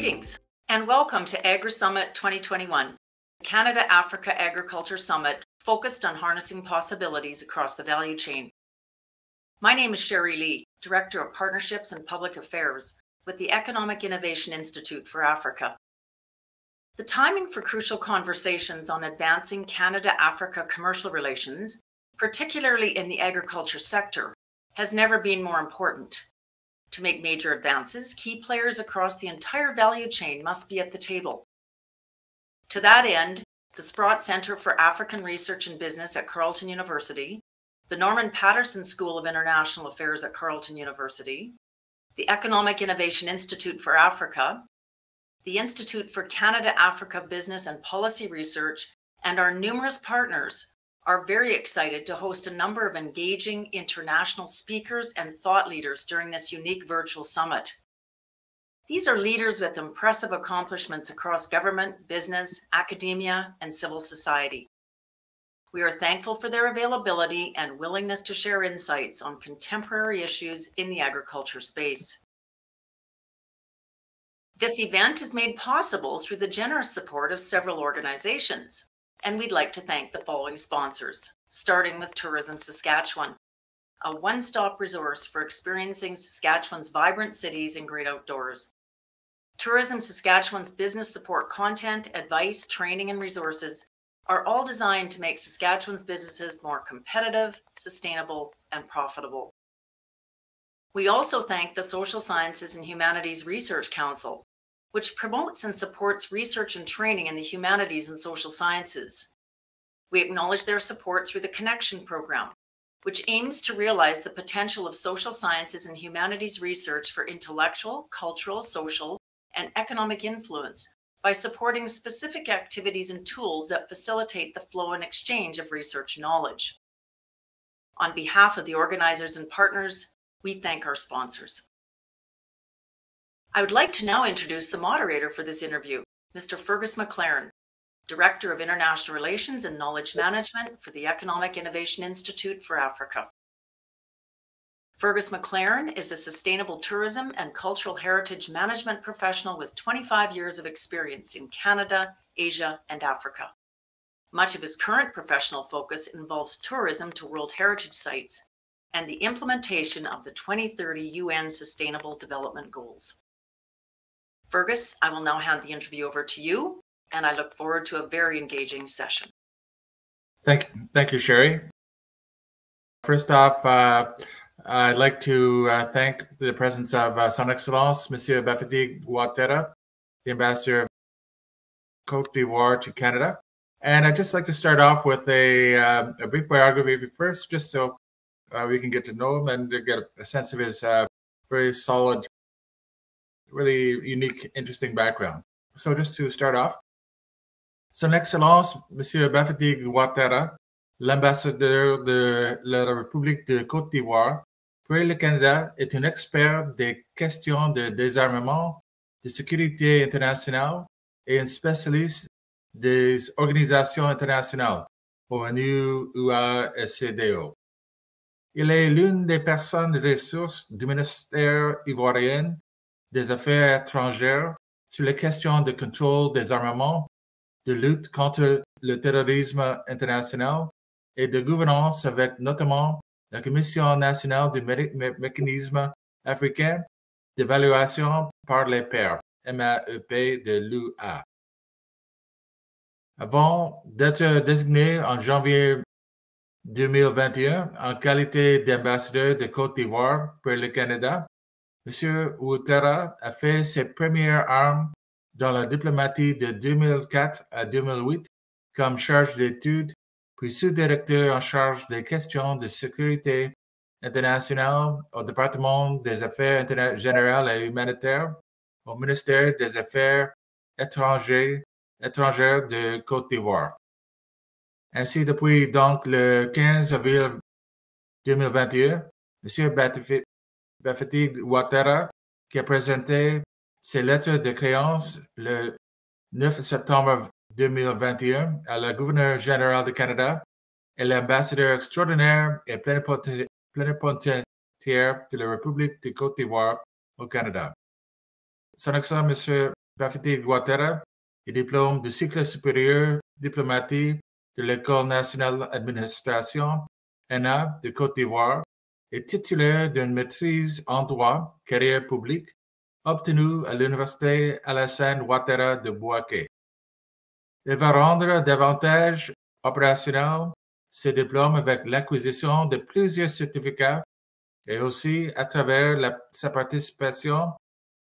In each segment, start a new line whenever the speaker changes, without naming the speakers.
Greetings and welcome to AgriSummit 2021, Canada-Africa Agriculture Summit focused on harnessing possibilities across the value chain. My name is Sherry Lee, Director of Partnerships and Public Affairs with the Economic Innovation Institute for Africa. The timing for crucial conversations on advancing Canada-Africa commercial relations, particularly in the agriculture sector, has never been more important. To make major advances, key players across the entire value chain must be at the table. To that end, the Sprott Center for African Research and Business at Carleton University, the Norman Paterson School of International Affairs at Carleton University, the Economic Innovation Institute for Africa, the Institute for Canada-Africa Business and Policy Research, and our numerous partners are very excited to host a number of engaging international speakers and thought leaders during this unique virtual summit. These are leaders with impressive accomplishments across government, business, academia, and civil society. We are thankful for their availability and willingness to share insights on contemporary issues in the agriculture space. This event is made possible through the generous support of several organizations. And we'd like to thank the following sponsors, starting with Tourism Saskatchewan, a one-stop resource for experiencing Saskatchewan's vibrant cities and great outdoors. Tourism Saskatchewan's business support content, advice, training, and resources are all designed to make Saskatchewan's businesses more competitive, sustainable, and profitable. We also thank the Social Sciences and Humanities Research Council, which promotes and supports research and training in the humanities and social sciences. We acknowledge their support through the Connection Program, which aims to realize the potential of social sciences and humanities research for intellectual, cultural, social, and economic influence by supporting specific activities and tools that facilitate the flow and exchange of research knowledge. On behalf of the organizers and partners, we thank our sponsors. I would like to now introduce the moderator for this interview, Mr. Fergus McLaren, Director of International Relations and Knowledge Management for the Economic Innovation Institute for Africa. Fergus McLaren is a sustainable tourism and cultural heritage management professional with 25 years of experience in Canada, Asia, and Africa. Much of his current professional focus involves tourism to World Heritage Sites and the implementation of the 2030 UN Sustainable Development Goals. Fergus, I will now hand the interview over to you, and I look forward to a very engaging session.
Thank you, Sherry. First off, I'd like to thank the presence of Son Excellence, Monsieur Bafété Ouattara, the Ambassador of Côte d'Ivoire to Canada. And I'd just like to start off with a brief biography first, just so we can get to know him and get a sense of his very solid, really unique, interesting background. So just to start off, Son Excellence, Monsieur Bafété Ouattara, l'ambassadeur de la République de Côte d'Ivoire pour le Canada, est un expert des questions de désarmement, de sécurité internationale et un spécialiste des organisations internationales, ONU, UA et CEDEAO. Il est l'une des personnes ressources du ministère ivoirien des Affaires étrangères sur les questions de contrôle des armements, de lutte contre le terrorisme international et de gouvernance avec notamment la Commission nationale du mécanisme africain d'évaluation par les pairs, MAEP de l'UA. Avant d'être désigné en janvier 2021 en qualité d'ambassadeur de Côte d'Ivoire pour le Canada, M. Ouattara a fait ses premières armes dans la diplomatie de 2004 à 2008 comme chargé d'études, puis sous-directeur en charge des questions de sécurité internationale au département des Affaires générales et humanitaires au ministère des Affaires étrangères de Côte d'Ivoire. Ainsi, depuis donc le 15 avril 2021, M. Bafété Ouattara, qui a présenté ses lettres de créance le 9 septembre 2021 à la gouverneure générale du Canada et l'ambassadeur extraordinaire et plénipotentiaire de la République de Côte d'Ivoire au Canada. Son Excellence, M. Bafété Guattara est diplôme du cycle supérieur diplomatique de l'École nationale d'administration, ENA, de Côte d'Ivoire, est titulaire d'une maîtrise en droit, carrière publique, obtenue à l'Université Alassane Ouattara de Bouaké. Il va rendre davantage opérationnel ses diplômes avec l'acquisition de plusieurs certificats et aussi à travers sa participation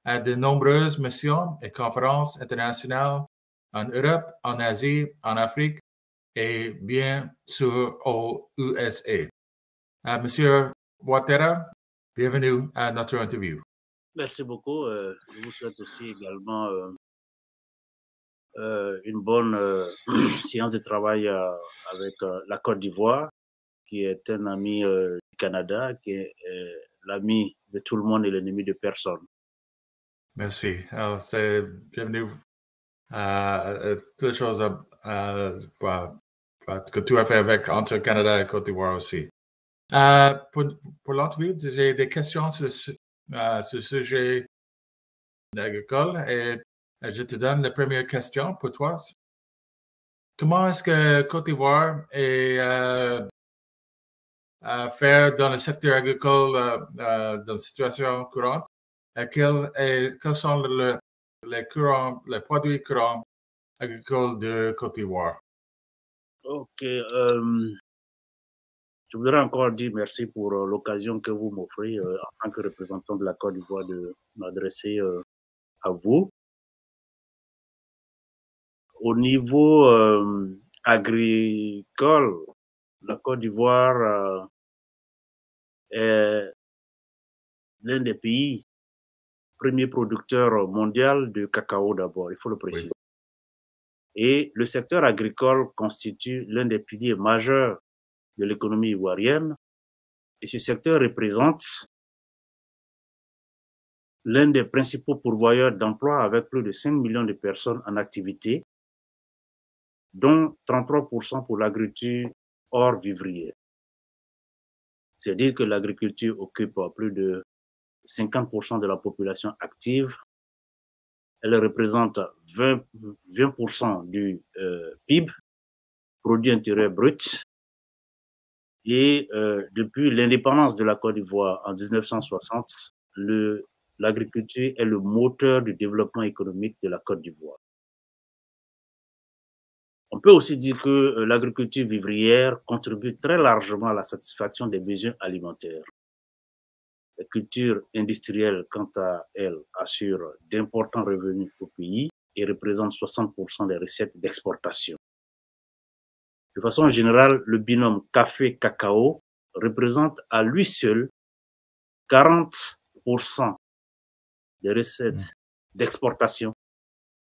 à de nombreuses missions et conférences internationales en Europe, en Asie, en Afrique et bien sûr aux USA. Monsieur Ouattara, bienvenue à notre interview.
Merci beaucoup. Je vous souhaite aussi également une bonne séance de travail avec la Côte d'Ivoire, qui est un ami du Canada, qui est l'ami de tout le monde et l'ennemi de personne.
Merci. Alors, c'est bienvenue à toutes les choses que tu as fait avec entre Canada et Côte d'Ivoire aussi. Pour l'entrevue, j'ai des questions sur ce sujet agricole et je te donne la première question pour toi. Comment est-ce que Côte d'Ivoire est à faire dans le secteur agricole dans la situation courante? Quels sont les produits courants agricoles de Côte d'Ivoire?
Ok. Je voudrais encore dire merci pour l'occasion que vous m'offrez en tant que représentant de la Côte d'Ivoire de m'adresser à vous. Au niveau agricole, la Côte d'Ivoire est l'un des pays premiers producteurs mondiaux de cacao d'abord, il faut le préciser. Oui. Et le secteur agricole constitue l'un des piliers majeurs de l'économie ivoirienne. Et ce secteur représente l'un des principaux pourvoyeurs d'emplois avec plus de 5 millions de personnes en activité, dont 33% pour l'agriculture hors vivrière. C'est dire que l'agriculture occupe plus de 50% de la population active. Elle représente 20% du PIB, produit intérieur brut. Et depuis l'indépendance de la Côte d'Ivoire en 1960, l'agriculture est le moteur du développement économique de la Côte d'Ivoire. On peut aussi dire que l'agriculture vivrière contribue très largement à la satisfaction des besoins alimentaires. La culture industrielle, quant à elle, assure d'importants revenus au pays et représente 60% des recettes d'exportation. De façon générale, le binôme café-cacao représente à lui seul 40% des recettes d'exportation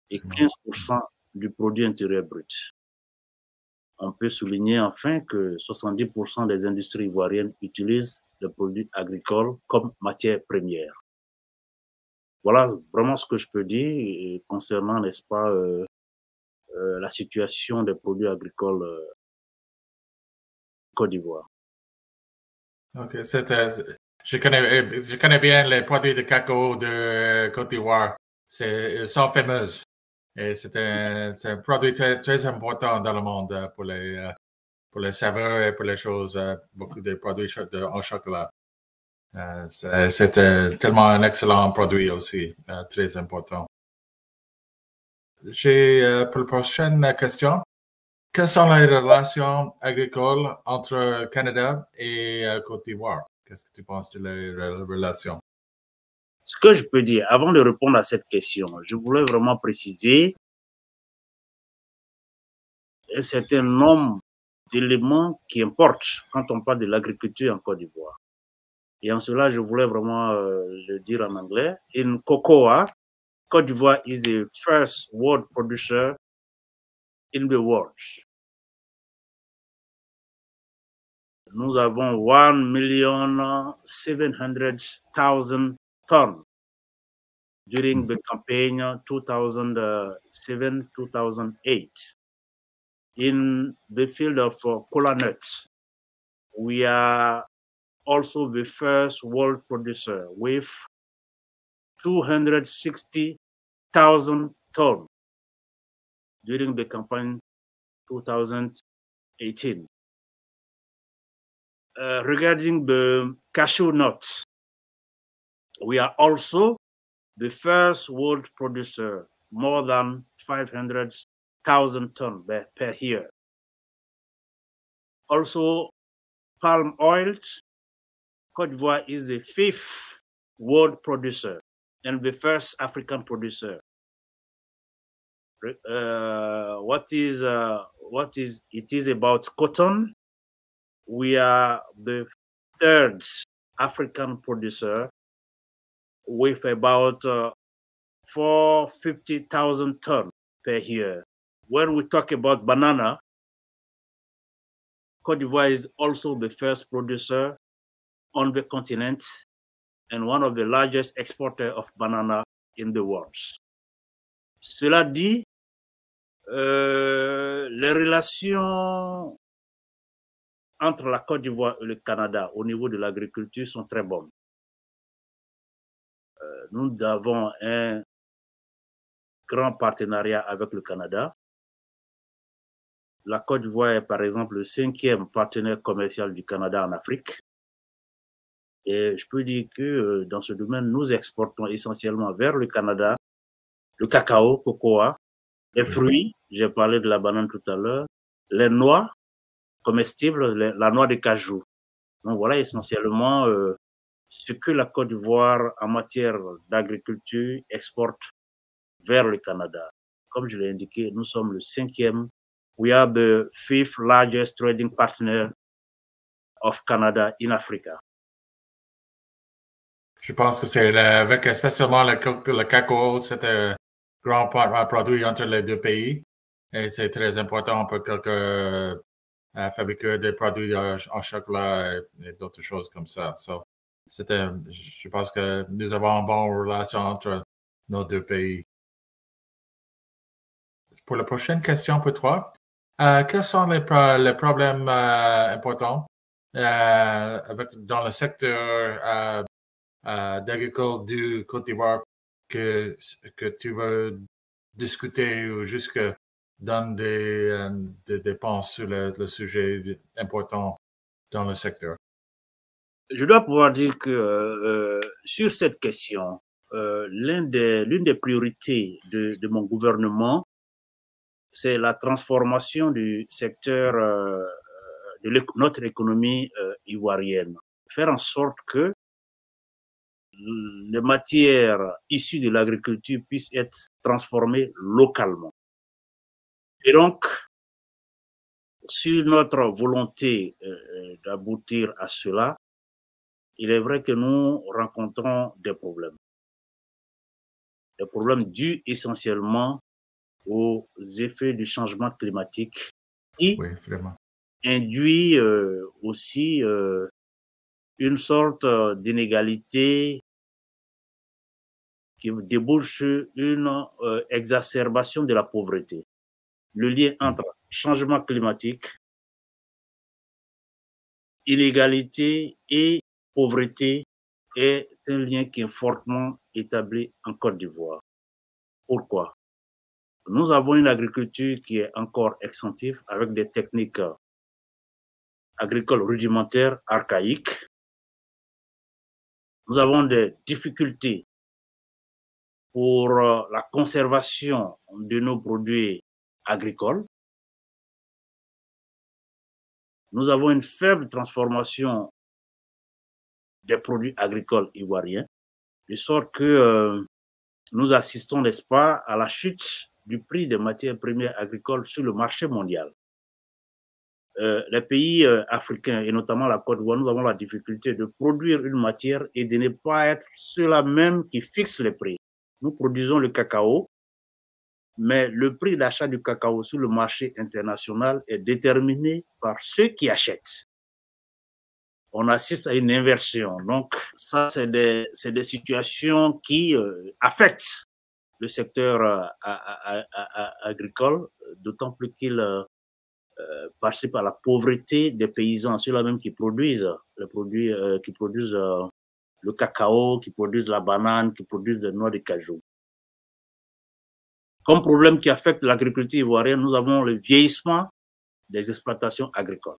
et 15% du produit intérieur brut. On peut souligner enfin que 70% des industries ivoiriennes utilisent les produits agricoles comme matière première. Voilà vraiment ce que je peux dire concernant, n'est-ce pas, la situation des produits agricoles Côte d'Ivoire.
Ok, je connais bien les produits de cacao de Côte d'Ivoire. Ils sont fameux. Et c'est un produit très, très important dans le monde pour les saveurs et pour les choses, beaucoup de produits en chocolat. C'est tellement un excellent produit aussi, très important. J'ai pour la prochaine question, quelles sont les relations agricoles entre Canada et Côte d'Ivoire? Qu'est-ce que tu penses de les relations?
Ce que je peux dire, avant de répondre à cette question, je voulais vraiment préciser un certain nombre d'éléments qui importent quand on parle de l'agriculture en Côte d'Ivoire. Et en cela, je voulais vraiment le dire en anglais. In cocoa, Côte d'Ivoire is the first world producer in the world. Nous avons 1,7 million tonnes during the campaign 2007-2008. In the field of cola nuts, we are also the first world producer with 260,000 tons during the campaign 2018. Regarding the cashew nuts, we are also the first world producer, more than 500,000 tons per year. Also, palm oil, Côte d'Ivoire is the 5th world producer and the first African producer. It is about cotton. We are the 3rd African producer with about 450,000 tons per year. When we talk about banana, Côte d'Ivoire is also the first producer on the continent and one of the largest exporters of banana in the world. Cela dit, les relations entre la Côte d'Ivoire et le Canada au niveau de l'agriculture sont très bonnes. Nous avons un grand partenariat avec le Canada. La Côte d'Ivoire est par exemple le 5e partenaire commercial du Canada en Afrique. Et je peux dire que dans ce domaine, nous exportons essentiellement vers le Canada le cacao, cocoa, les fruits, j'ai parlé de la banane tout à l'heure, les noix comestibles, la noix de cajou. Donc voilà essentiellement ce que la Côte d'Ivoire en matière d'agriculture exporte vers le Canada. Comme je l'ai indiqué, nous sommes le 5e. We are the 5th largest trading partner of Canada in Africa.
Je pense que c'est avec spécialement le cacao, c'est un grand produit entre les deux pays. Et c'est très important pour quelques fabriquer des produits en chocolat et d'autres choses comme ça. So, je pense que nous avons une bonne relation entre nos deux pays. Pour la prochaine question pour toi, quels sont les problèmes importants dans le secteur d'agriculture du Côte d'Ivoire que tu veux discuter ou juste que donne des dépenses sur le sujet important dans le secteur?
Je dois pouvoir dire que sur cette question, l'une des priorités de mon gouvernement, c'est la transformation du secteur de notre économie ivoirienne. Faire en sorte que les matières issues de l'agriculture puissent être transformées localement. Et donc, sur notre volonté d'aboutir à cela, il est vrai que nous rencontrons des problèmes. Des problèmes dus essentiellement aux effets du changement climatique qui induit aussi une sorte d'inégalité qui débouche sur une exacerbation de la pauvreté. Le lien entre changement climatique, inégalité et pauvreté est un lien qui est fortement établi en Côte d'Ivoire. Pourquoi? Nous avons une agriculture qui est encore extensive avec des techniques agricoles rudimentaires, archaïques. Nous avons des difficultés pour la conservation de nos produits agricoles. Nous avons une faible transformation des produits agricoles ivoiriens, de sorte que nous assistons, n'est-ce pas, à la chute du prix des matières premières agricoles sur le marché mondial. Les pays africains, et notamment la Côte d'Ivoire, nous avons la difficulté de produire une matière et de ne pas être ceux-là même qui fixent les prix. Nous produisons le cacao, mais le prix d'achat du cacao sur le marché international est déterminé par ceux qui achètent. On assiste à une inversion. Donc, ça, c'est des situations qui affectent le secteur agricole, d'autant plus qu'il participe à la pauvreté des paysans, ceux-là même qui produisent les produits, qui produisent le cacao, qui produisent la banane, qui produisent des noix de cajou. Comme problème qui affecte l'agriculture ivoirienne, nous avons le vieillissement des exploitations agricoles.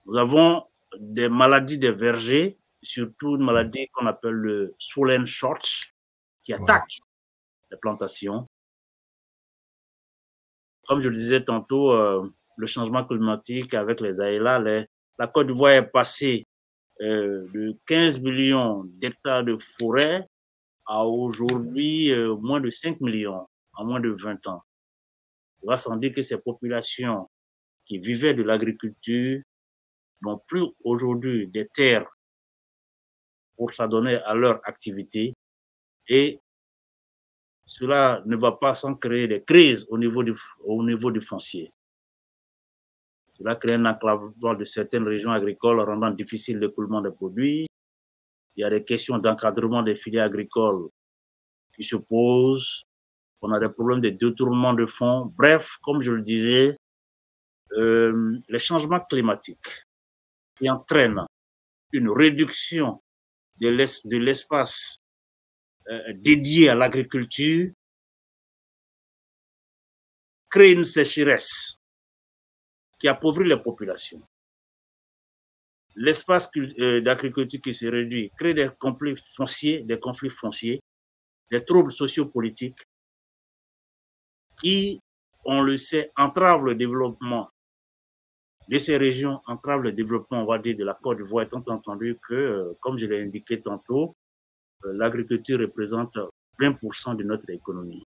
Nous avons des maladies des vergers, surtout une maladie qu'on appelle le swollen short, qui attaque les plantations. Comme je le disais tantôt, le changement climatique avec les aléas, la Côte d'Ivoire est passée de 15 millions d'hectares de forêt à aujourd'hui moins de 5 millions en moins de 20 ans. Il va sans dire que ces populations qui vivaient de l'agriculture n'ont plus aujourd'hui des terres pour s'adonner à leur activité et cela ne va pas sans créer des crises au niveau du foncier. Cela crée un enclavement de certaines régions agricoles rendant difficile l'écoulement des produits. Il y a des questions d'encadrement des filières agricoles qui se posent. On a des problèmes de détournement de fonds. Bref, comme je le disais, les changements climatiques qui entraînent une réduction de l'espace dédié à l'agriculture créent une sécheresse qui appauvrit les populations. L'espace d'agriculture qui se réduit crée des conflits fonciers, des troubles sociopolitiques qui, on le sait, entravent le développement de ces régions, entravent le développement, on va dire, de la Côte d'Ivoire, étant entendu que, comme je l'ai indiqué tantôt, l'agriculture représente 20% de notre économie.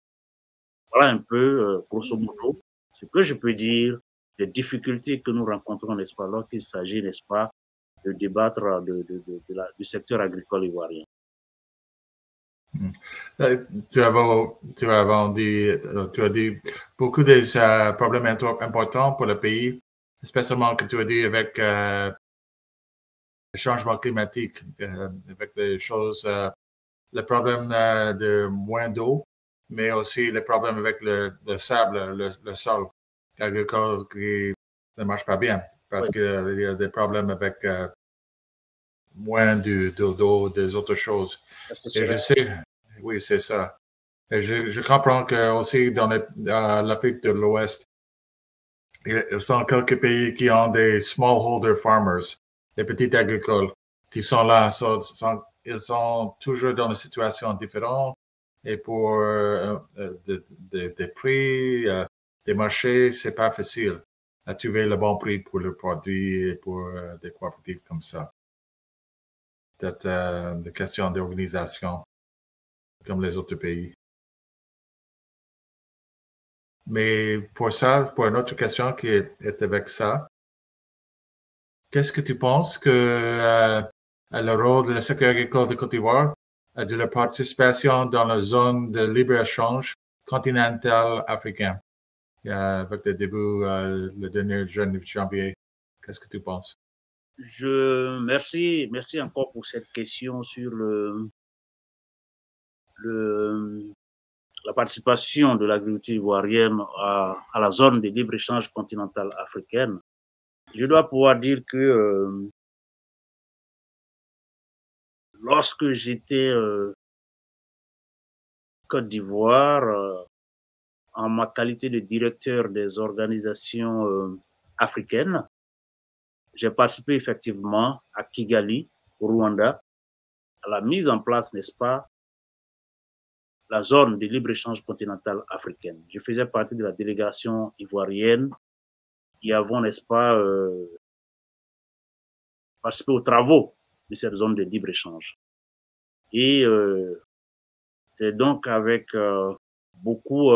Voilà un peu, grosso modo, ce que je peux dire des difficultés que nous rencontrons, n'est-ce pas, lorsqu'il s'agit, n'est-ce pas, de débattre du secteur agricole ivoirien.
Tu as dit beaucoup de problèmes importants pour le pays, spécialement que tu as dit avec le changement climatique, avec les choses, le problème de moins d'eau, mais aussi le problème avec le sable, le sol agricole qui ne marche pas bien parce qu'il y a des problèmes avec moins d'eau, des autres choses. Et je sais, oui, c'est ça. Et je comprends que aussi dans l'Afrique de l'Ouest, il sont quelques pays qui ont des smallholder farmers, des petits agricoles, qui sont là. Ils sont toujours dans une situation différente. Et pour des prix, des marchés, c'est pas facile à trouver le bon prix pour le produit et pour des coopératives comme ça. Peut-être des questions d'organisation comme les autres pays. Mais pour ça, pour une autre question qui est avec ça, qu'est-ce que tu penses que le rôle de secteur agricole de Côte d'Ivoire de la participation dans la zone de libre-échange continentale africaine avec le début le dernier janvier? Qu'est-ce que tu penses?
Merci encore pour cette question sur la participation de l'agriculture ivoirienne à la zone de libre-échange continentale africaine. Je dois pouvoir dire que lorsque j'étais Côte d'Ivoire, en ma qualité de directeur des organisations africaines, j'ai participé effectivement à Kigali, au Rwanda, à la mise en place, n'est-ce pas, la zone de libre-échange continentale africaine. Je faisais partie de la délégation ivoirienne qui avons, n'est-ce pas, participé aux travaux de cette zone de libre-échange. Et c'est donc avec beaucoup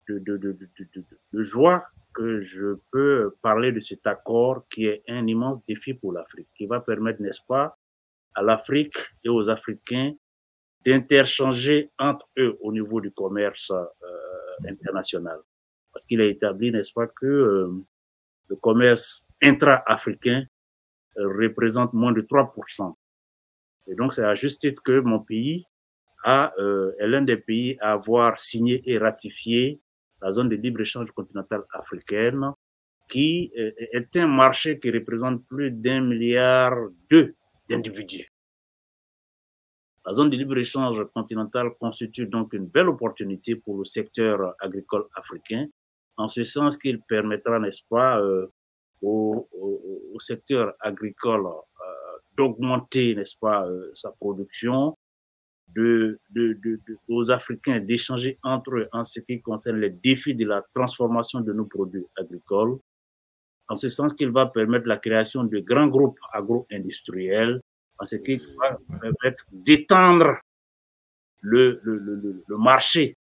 de joie que je peux parler de cet accord qui est un immense défi pour l'Afrique, qui va permettre, n'est-ce pas, à l'Afrique et aux Africains d'interchanger entre eux au niveau du commerce international. Parce qu'il est établi, n'est-ce pas, que le commerce intra-africain représente moins de 3%. Et donc, c'est à juste titre que mon pays est l'un des pays à avoir signé et ratifié la zone de libre-échange continentale africaine, qui est un marché qui représente plus d'1,2 milliard d'individus. La zone de libre-échange continentale constitue donc une belle opportunité pour le secteur agricole africain, en ce sens qu'il permettra, n'est-ce pas, au secteur agricole d'augmenter, n'est-ce pas, sa production, aux Africains d'échanger entre eux en ce qui concerne les défis de la transformation de nos produits agricoles, en ce sens qu'il va permettre la création de grands groupes agro-industriels, en ce qui va permettre d'étendre le marché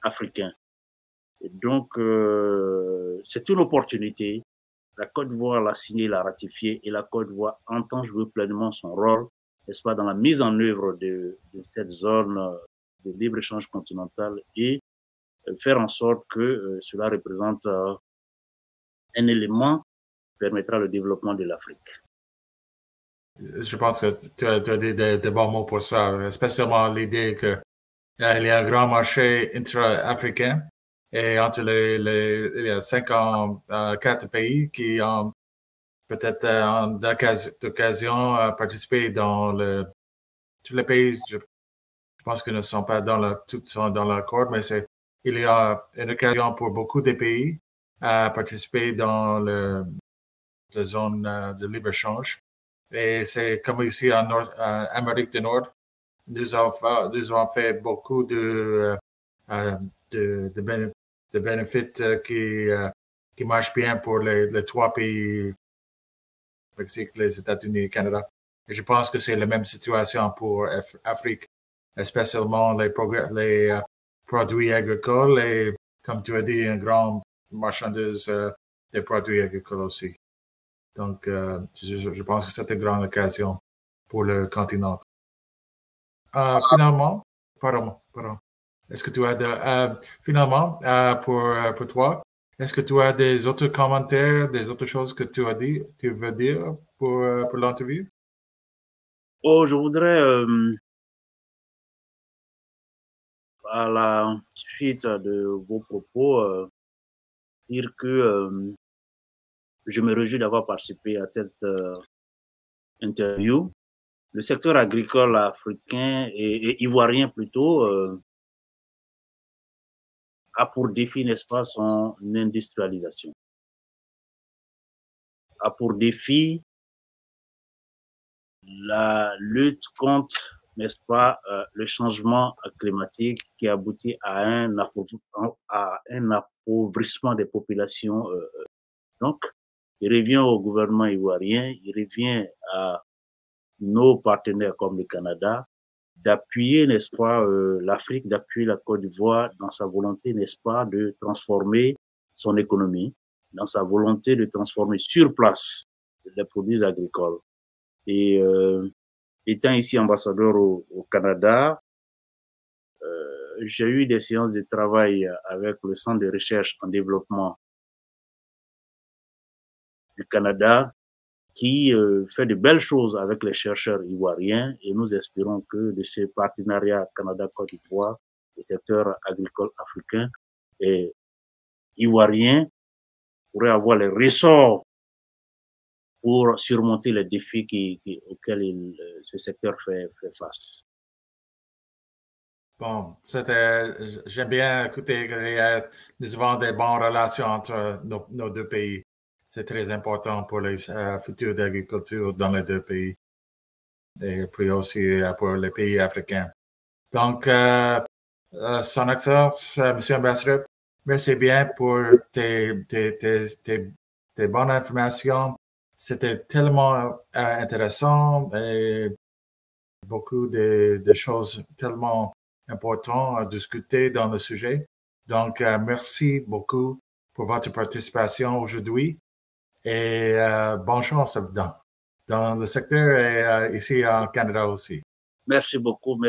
africain. Et donc, c'est une opportunité. La Côte d'Ivoire l'a signé, l'a ratifié, et la Côte d'Ivoire entend jouer pleinement son rôle, n'est-ce pas, dans la mise en œuvre de cette zone de libre-échange continental et faire en sorte que cela représente un élément qui permettra le développement de l'Afrique.
Je pense que tu as dit des bons mots pour ça, spécialement l'idée qu'il y a un grand marché intra-africain et entre il y a 54 pays qui ont peut-être d'occasion à participer dans tous les pays. Je pense qu'ils ne sont pas tous sont dans l'accord, mais il y a une occasion pour beaucoup de pays à participer dans la zone de libre-échange. Et c'est comme ici en Amérique du Nord, nous avons fait beaucoup de bénéfices qui marchent bien pour les trois pays, Mexique, les États-Unis et Canada. Et je pense que c'est la même situation pour l'Afrique, spécialement les produits agricoles et, comme tu as dit, une grande marchandise des produits agricoles aussi. Donc, je pense que c'est une grande occasion pour le continent. Finalement, pardon. Est-ce que tu as finalement, pour toi, est-ce que tu as des autres commentaires, des autres choses que tu veux dire pour l'interview?
Oh, je voudrais, à la suite de vos propos, dire que je me réjouis d'avoir participé à cette interview. Le secteur agricole africain et ivoirien plutôt a pour défi, n'est-ce pas, son industrialisation. A pour défi la lutte contre, n'est-ce pas, le changement climatique qui aboutit à un appauvrissement des populations. Donc, il revient au gouvernement ivoirien, il revient à nos partenaires comme le Canada d'appuyer, n'est-ce pas, l'Afrique, d'appuyer la Côte d'Ivoire dans sa volonté, n'est-ce pas, de transformer son économie, dans sa volonté de transformer sur place les produits agricoles. Et étant ici ambassadeur au Canada, j'ai eu des séances de travail avec le Centre de recherche en développement du Canada qui fait de belles choses avec les chercheurs ivoiriens, et nous espérons que de ce partenariat Canada-Côte d'Ivoire, le secteur agricole africain et ivoirien pourrait avoir les ressorts pour surmonter les défis auxquels ce secteur fait face.
Bon, j'aime bien écouter que nous avons des bonnes relations entre nos deux pays. C'est très important pour les futurs d'agriculture dans les deux pays et puis aussi pour les pays africains. Donc, Son Excellence, Monsieur l'Ambassadeur, merci bien pour tes bonnes informations. C'était tellement intéressant et beaucoup de choses tellement importantes à discuter dans le sujet. Donc, merci beaucoup pour votre participation aujourd'hui et bonne chance dans le secteur et ici en Canada aussi.
Merci beaucoup,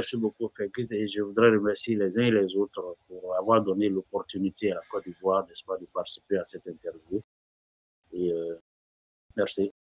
Fergus, et je voudrais remercier les uns et les autres pour avoir donné l'opportunité à la Côte d'Ivoire, n'est-ce pas, de participer à cette interview. Et merci.